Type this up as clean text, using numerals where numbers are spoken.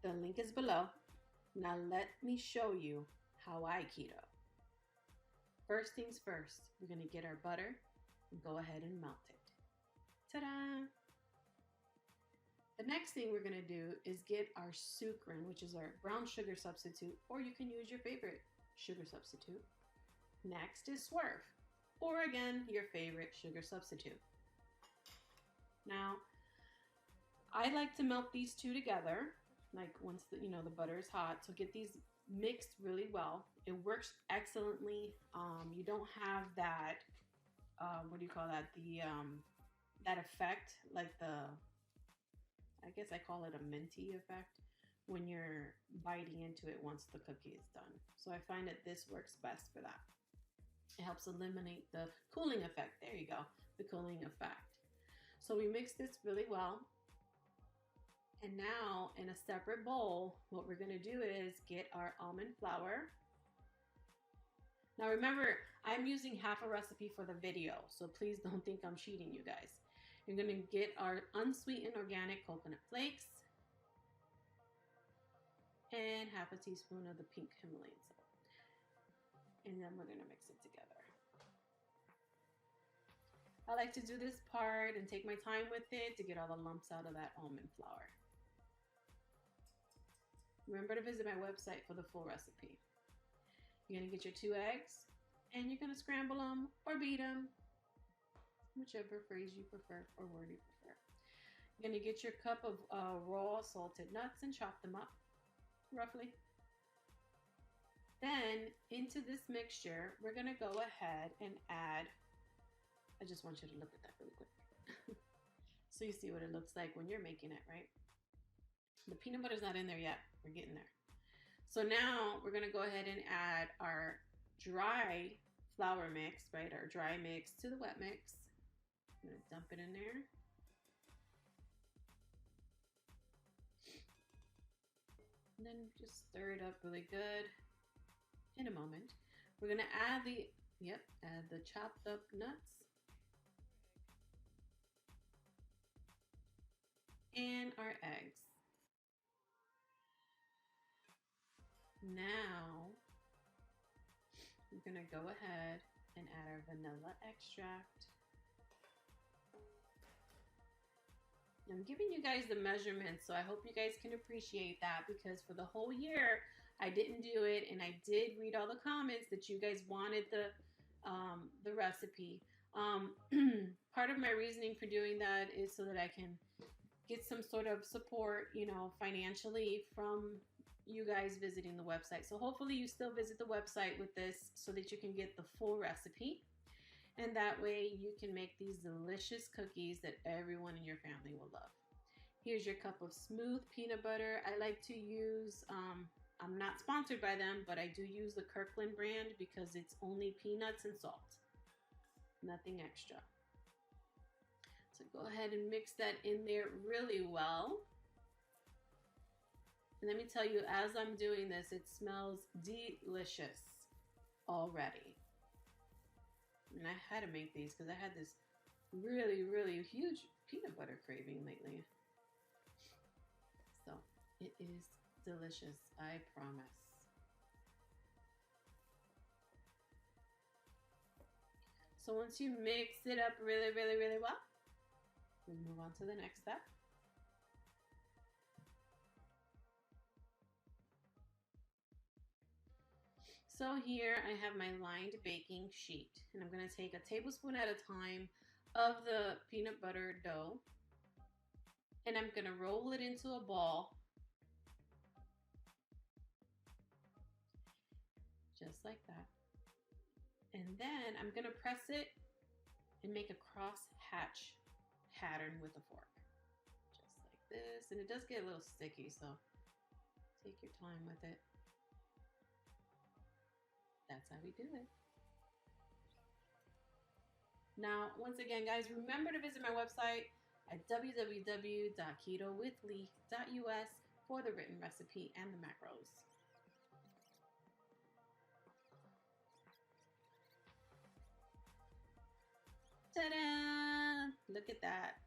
The link is below. Now let me show you how I keto. First things first, we're gonna get our butter and go ahead and melt it. Ta-da! The next thing we're gonna do is get our sucrin, which is our brown sugar substitute, or you can use your favorite sugar substitute. Next is swerve, or again, your favorite sugar substitute. Now, I like to melt these two together, like once the butter is hot. So get these mixed really well. It works excellently. You don't have that, what do you call that? That effect, like I guess I call it a minty effect when you're biting into it once the cookie is done. So I find that this works best for that. It helps eliminate the cooling effect. There you go, the cooling effect. So we mix this really well. And now in a separate bowl, what we're gonna do is get our almond flour. Now remember, I'm using half a recipe for the video, so please don't think I'm cheating you guys. You're gonna get our unsweetened organic coconut flakes and half a teaspoon of the pink Himalayan salt. And then we're gonna mix it together. I like to do this part and take my time with it to get all the lumps out of that almond flour. Remember to visit my website for the full recipe. You're gonna get your 2 eggs and you're gonna scramble them or beat them, whichever phrase you prefer or word you prefer. You're gonna get your cup of raw salted nuts and chop them up roughly. Then into this mixture, we're gonna go ahead and add, I just want you to look at that really quick. So you see what it looks like when you're making it, right? The peanut butter's not in there yet. We're getting there. So now we're gonna go ahead and add our dry flour mix, right? Our dry mix to the wet mix. I'm gonna dump it in there. And then just stir it up really good. In a moment, we're gonna add the chopped up nuts and our eggs. Now, I'm gonna go ahead and add our vanilla extract. I'm giving you guys the measurements, so I hope you guys can appreciate that, because for the whole year, I didn't do it, and I did read all the comments that you guys wanted the recipe. Part of my reasoning for doing that is so that I can get some sort of support, financially from you guys visiting the website. So hopefully you still visit the website with this so that you can get the full recipe. And that way you can make these delicious cookies that everyone in your family will love. Here's your cup of smooth peanut butter. I like to use, I'm not sponsored by them, but I do use the Kirkland brand because it's only peanuts and salt. Nothing extra. So go ahead and mix that in there really well. And let me tell you, as I'm doing this, it smells delicious already. And I had to make these because I had this really, really huge peanut butter craving lately. So it is delicious, I promise. So once you mix it up really, really, really well, we move on to the next step. So here I have my lined baking sheet, and I'm going to take a tablespoon at a time of the peanut butter dough, and I'm going to roll it into a ball, just like that. And then I'm going to press it and make a cross hatch pattern with a fork, just like this. And it does get a little sticky, so take your time with it. That's how we do it. Now, once again, guys, remember to visit my website at www.ketowithlee.us for the written recipe and the macros. Ta-da! Look at that.